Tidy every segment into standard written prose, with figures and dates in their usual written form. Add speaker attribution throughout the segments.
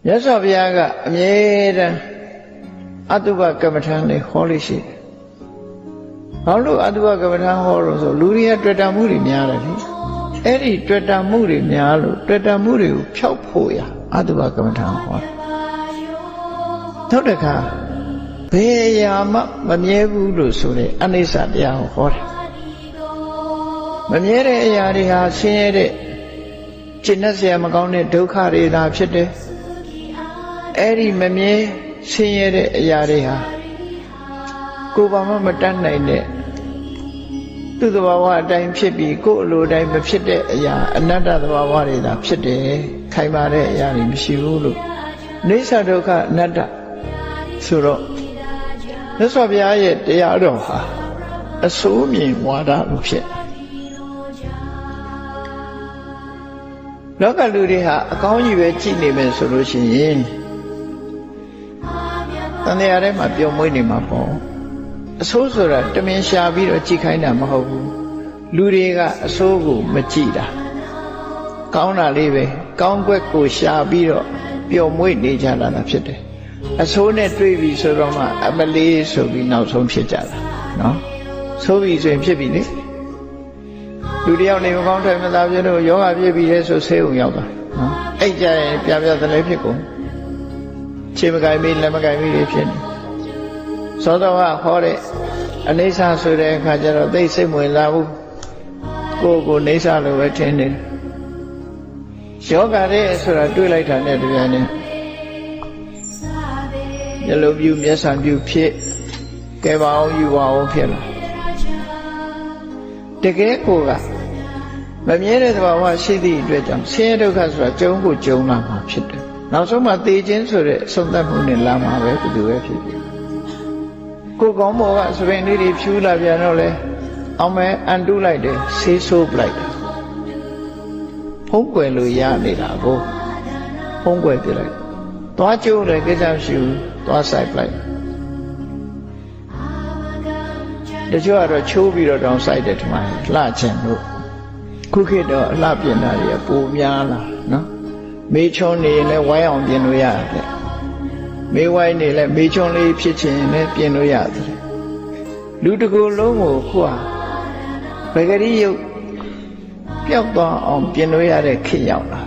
Speaker 1: မြတ်စွာဘုရားကအမြဲတမ်းအတုပကမ္မထံလေးဟောလို့ရှိတယ်။ဘာလို့အတုပကမ္မထံဟောလို့ဆိုလူတွေကတွေ့တာမှုတွေများတယ်လေ။အဲ့ဒီတွေ့တာမှုတွေများလို့တွေ့တာမှုတွေကိုဖျောက်ဖို့ရအတုပကမ္မထံဟောတယ်။နောက်တစ်ခါဘယ်အရာမှမမြဲဘူးလို့ဆိုတဲ့အနိစ္စတရားကိုဟောတယ်။မမြဲတဲ့အရာတွေဟာဆင်းရဲတဲ့ကျင့်တဲ့ဆရာမကောင်းတဲ့ဒုက္ခတွေသာဖြစ်တယ်။အဲ့ဒီမမြဲဆင်းရဲတဲ့အရာတွေဟာကိုယ်ဘာမှမတတ်နိုင်တဲ့သူ့သဘာဝအတိုင်းဖြစ်ပြီးကိုယ်အလိုတိုင်းမဖြစ်တဲ့အရာအနတ္တသဘာဝတွေသာဖြစ်တယ်။ခိုင်မာတဲ့အရာတွေမရှိဘူးလို့နိစ္စဒုက္ခအနတ္တဆိုတော့မြတ်စွာဘုရားရဲ့တရားတော်ဟာအစိုးမြင်ဝါဒလို့ဖြစ်လောကလူတွေဟာအကောင်းကြီးပဲကြည့်နေမယ်ဆိုလို့ရှိရင်တန်တရားထဲမှာပျော်မွေ့နေမှာပေါ့အဆိုးဆိုတာတမင်ရှာပြီးတော့ကြည့်ခိုင်းတာမဟုတ်ဘူးလူတွေကအဆိုးကိုမကြည့်တာကောင်းတာလေးပဲကောင်းကွက်ကိုရှာပြီးတော့ပျော်မွေ့နေကြတာဖြစ်တယ်အဆိုးနဲ့တွေ့ပြီဆိုတော့မှအမလေးဆိုပြီးနောက်ဆုံးဖြစ်ကြတာနော်ဆိုးပြီဆိုရင်ဖြစ်ပြီလေလူတယောက်နေမကောင်းထိုင်မသာဖြစ်လို့ယောဂဖြစ်ပြီလေဆိုဆေးုံရောက်တာနော်အဲ့ကြရင်ပြပြသလဲဖြစ်ကုန်ခြေမကိုင်ပြီးလက်မကိုင်ပြီးဖြစ်နေသောတော်ကဟောတဲ့အနိစ္စဆိုတဲ့အခါကျတော့သိစိတ်ဝင်လာဘူးကိုယ်နေစ္စလို့ပဲထင်နေယောဂတဲ့ဆိုတာတွေးလိုက်တာနဲ့တပြိုင်နက်မျက်လုံးပြူမျက်စံပြူဖြစ်ကဲပါအောင်ယူပါအောင်ဖြစ်လာတကယ်ကိုကမမြဲတဲ့သဘာဝရှိသည့်အတွက်ကြောင့်ဆင်းရဲဒုက္ခဆိုတာကြုံကိုကြုံလာမှာဖြစ်တယ်နောက်ဆုံးမှသေခြင်းဆိုတဲ့အဆုံးသတ်မှုနဲ့လာမှာပဲဒီလိုပဲဖြစ်တယ်ကိုကောင်းဘောကသပင်လေးတွေဖြူလာပြန်တော့လေအောင်မဲအန်တုလိုက်တယ်ဆေးဆိုးပလိုက်တယ်ဖုံးကွယ်လို့ရနေတာကိုဖုံးကွယ်ပြလိုက်သွားကျိုးတယ်ကိစ္စမရှိဘူးသွားဆိုင်ပလိုက်တချို့ကတော့ချိုးပြီးတော့တောင်ဆိုင်တယ်ထမလှချင်လို့ခုခေတ်တော့အလှပြင်တာတွေပိုများလာနော်မေးချုံနေရင်လည်းဝိုင်းအောင်ပြင်လို့ရတယ်မေးဝိုင်းနေလည်းမေးချုံလေးဖြစ်ချင်ရင်လည်းပြင်လို့ရတယ်လူတစ်ကိုယ်လုံးကိုခုဟာပဂရိယုတ်ပျောက်သွားအောင်ပြင်လို့ရတဲ့ခေတ်ရောက်လာ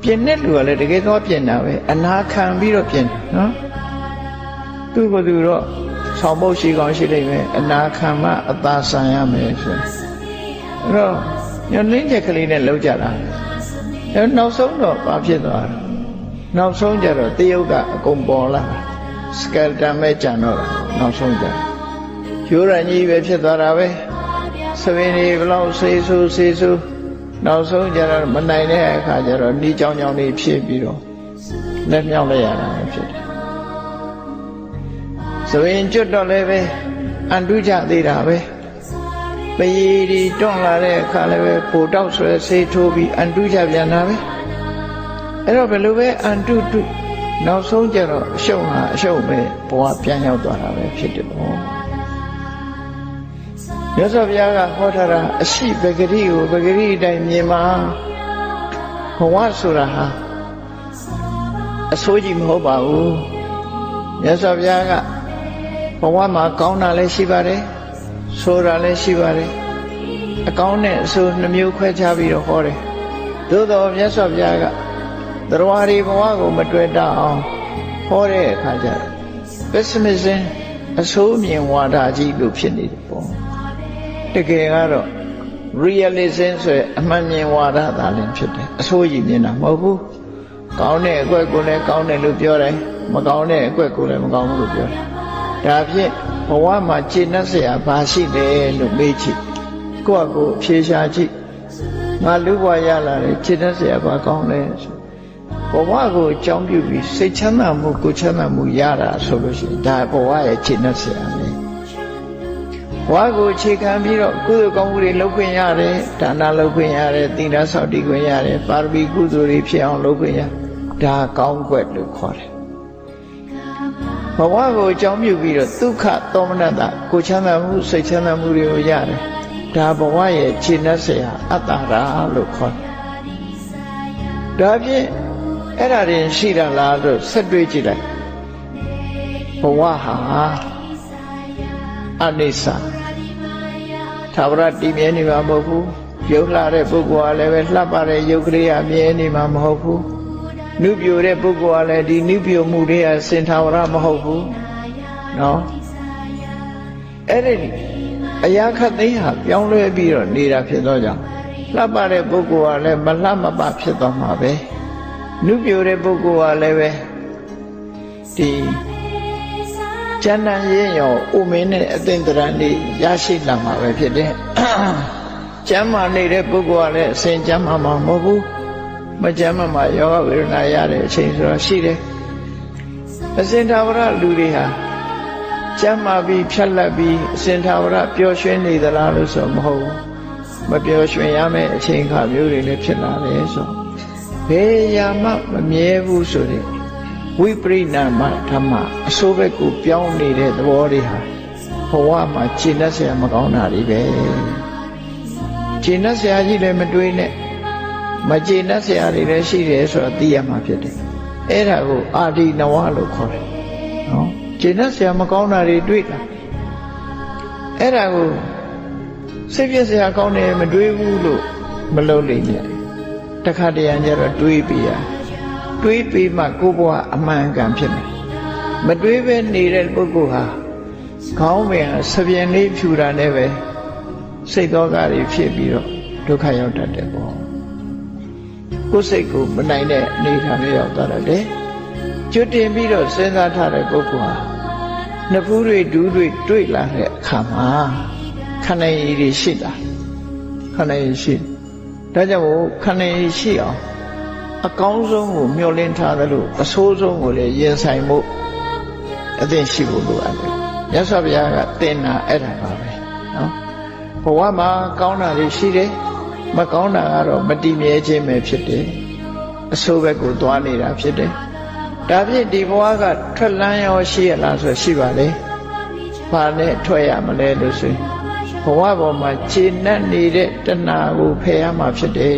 Speaker 1: ပြင်တဲ့လူကလည်းတကယ်တော့ပြင်တာပဲအနာခံပြီးတော့ပြင်တယ်နော်သူ့ကိုယ်သူတော့ဆောင်ပုတ်ရှိကောင်းရှိလိမ့်မယ်အနာခံမှအသာဆန်ရမယ်ဆိုအဲ့တော့ညှို့နှင်းချက်ကလေးနဲ့လောက်ကြတာအဲ့နောက်ဆုံးတော့ဘာဖြစ်သွားလဲနောက်ဆုံးကျတော့တယုတ်ကအကုန်ပေါ်လာစကယ်တန်မဲ့ကြံတော့တာနောက်ဆုံးကျရိုးရကြီးပဲဖြစ်သွားတာပဲသပင်တွေဘလောက်ဆေးဆူနောက်ဆုံးကျတော့မနိုင်တဲ့အခါကျတော့နှီးကြောင်လေးဖြစ်ပြီးတော့လက်မြောက်လိုက်ရတာပဲဖြစ်တယ်ဆိုရင်ကျွတ်တော့လည်းပဲအန်တုကြသေးတာပဲပရီဒီတွန့်လာတဲ့အခါလည်းပဲပိုတောက်ဆွဲဆေးထိုးပြီးအန်တုကြပြန်တာပဲအဲ့တော့ဘယ်လိုပဲအန်တုတုနောက်ဆုံးကျတော့အရှုံးဟာအရှုံးပဲဘဝပြန်ရောက်သွားတာပဲဖြစ်တယ်ပေါ့မြတ်စွာဘုရားကဟောထားတာအရှိပဂရိကိုပဂရိအတိုင်းမြင်မှာဘဝဆိုတာဟာအဆိုးကြီးမဟုတ်ပါဘူးမြတ်စွာဘုရားကဘဝမှာကောင်းတာလည်းရှိပါတယ်ဆိုးတာလည်းရှိပါတယ်အကောင်းနဲ့အဆိုးနှမျိုးခွဲခြားပြီးတော့ဟောတယ်သို့တော်မြတ်စွာဘုရားကတရားရီဘဝကိုမတွေ့တတ်အောင်ဟောတဲ့အခါကျတော့ pessimism အဆိုးမြင်ဝါဒကြီးလို့ဖြစ်နေတယ်ပေါ့တကယ်ကတော့ realism ဆိုတဲ့အမှန်မြင်ဝါဒသာလည်းဖြစ်တယ်အဆိုးကြီးမြင်တာမဟုတ်ဘူးကောင်းတဲ့အကွက်ကိုလည်းကောင်းတယ်လို့ပြောတယ်မကောင်းတဲ့အကွက်ကိုလည်းမကောင်းဘူးလို့ပြောတယ်ဒါဖြင့်ဘဝမှာကျေနပ်စရာဘာရှိတယ်လို့မေးကြည့်ကိုယ့်အကိုဖြေရှားကြည့်ငါလူဘဝရလာတယ်ကျေနပ်စရာဘာကောင်းလဲဘဝကိုအကြောင်းပြုပြီးစိတ်ချမ်းသာမှုကိုယ်ချမ်းသာမှုရတာဆိုလို့ရှိရင်ဒါဘဝရဲ့ကျေနပ်စရာပဲဘဝကိုအခြေခံပြီးတော့ကုသိုလ်ကောင်းမှုတွေလုပ်ခွင့်ရတယ်ဒါနလုပ်ခွင့်ရတယ်သီလဆောက်တည်ခွင့်ရတယ်ပါရမီကုသိုလ်တွေဖြစ်အောင်လုပ်ခွင့်ရဒါကောင်းကွက်လို့ခေါ်တယ်ဘဝကိုအကြောင်းပြုပြီးတော့ဒုက္ခသောမနတကိုချမ်းသာမှုစိတ်ချမ်းသာမှုတွေကိုရတယ်ဒါဘဝရဲ့ခြေနှက်စရာအတ္တရာလို့ခေါ်တယ်ဒါဖြင့် အဲ့ဒါရင်ရှိတာလားဆိုဆက်တွေးကြည့်လိုက်ဘဝဟာအနိစ္စသာဝရတည်မြဲနေမှာမဟုတ်ဘူးရုပ်လှတဲ့ပုဂ္ဂိုလ်ကလည်းပဲလှပတဲ့ရုပ်ကလေးအမြဲနေမှာမဟုတ်ဘူးနုပြိုတဲ့ပုဂ္ဂိုလ်ကလည်းဒီနုပြိုမှုတွေကစင်သာဝရမဟုတ်ဘူးနော်အဲ့ဒီအရာခတ်သိမ်းဟာပြောင်းလဲပြီးတော့နေတာဖြစ်သောကြောင့်လှပတဲ့ပုဂ္ဂိုလ်ကလည်းမလှမပဖြစ်သွားမှာပဲနုပြိုတဲ့ပုဂ္ဂိုလ်ကလည်းပဲဒီကျမ်းတန်ရင်ရောဥမင်းနဲ့အသင်္တရဏနေရရှိလာမှာပဲဖြစ်တယ်ကျမ်းမာနေတဲ့ပုဂ္ဂိုလ်ကလည်းအစဉ်ကျမ်းမာမှာမဟုတ်ဘူးမကျမ်းမာမှာယောဂဝေဒနာရတဲ့အချိန်ဆိုတော့ရှိတယ်အစဉ်သာဝရလူတွေဟာကျမ်းမာပြီးဖြတ်လက်ပြီးအစဉ်သာဝရပျော်ရွှင်နေသလားလို့ဆိုမဟုတ်ဘူးမပျော်ရွှင်ရမယ့်အချိန်ခါမျိုးတွေလည်းဖြစ်လာတယ်ဆိုဘယ်ရာမှမမြဲဘူးဆိုတဲ့ဝိပရိနာမဓမ္မအစိုးဘက်ကိုပြောင်းနေတဲ့သဘောတွေဟာဘဝမှာကျင့်တတ်เสียမကောင်းတာတွေပဲကျင့်တတ်เสียကြီးလည်းမတွေးနဲ့မကျင့်တတ်เสียတွေလည်းရှိတယ်ဆိုတော့သိရမှာဖြစ်တယ်အဲ့ဒါကိုအာဒီနဝလို့ခေါ်တယ်နော်ကျင့်တတ်เสียမကောင်းတာတွေတွေးတာအဲ့ဒါကိုစိတ်ပြည့်စရာကောင်းတယ်မတွေးဘူးလို့မလုပ်လိမ့်နဲ့တခါတရံကျတော့တွေးပြီးမှကိုယ်ဘဝအမှန်ကန်ဖြစ်မယ်မတွေးပဲနေတဲ့ပုဂ္ဂိုလ်ဟာခေါင်းပင်ဆပြင်းလေးဖြူတာနဲ့ပဲစိတ်သောကတွေဖြစ်ပြီးတော့ဒုက္ခရောက်တတ်တယ်ပေါ့ကိုယ်စိတ်ကိုမနိုင်တဲ့အနေအထားမျိုးရောက်သွားတယ်ကျွတ်တင်ပြီးတော့စဉ်းစားထားတဲ့ပုဂ္ဂိုလ်ဟာနှစ်ဖူးတွေဒူးတွေတွေ့လာတဲ့အခါမှာခန္ဓာရည်တွေရှိတာခန္ဓာရည်ရှိဒါကြောင့်ခန္ဓာရည်ရှိအောင်အကောင်းဆုံးကိုမျှော်လင့်ထားသလိုအဆိုးဆုံးကိုလည်းရင်ဆိုင်မှုအသင့်ရှိဖို့လိုအပ်တယ်မြတ်စွာဘုရားကသင်တာအဲ့ဒါပါပဲနော်ဘဝမှာကောင်းတာတွေရှိတယ်မကောင်းတာကတော့မတည်မြဲခြင်းပဲဖြစ်တယ်အဆိုးဘက်ကိုသွားနေတာဖြစ်တယ်ဒါဖြင့်ဒီဘဝကထွက်လန်းရောရှိရလားဆိုရှိပါလေဘာနဲ့ထွက်ရမလဲလို့ဆိုရင်ဘဝပေါ်မှာခြေနှက်နေတဲ့တဏှာကိုဖယ်ရမှာဖြစ်တယ်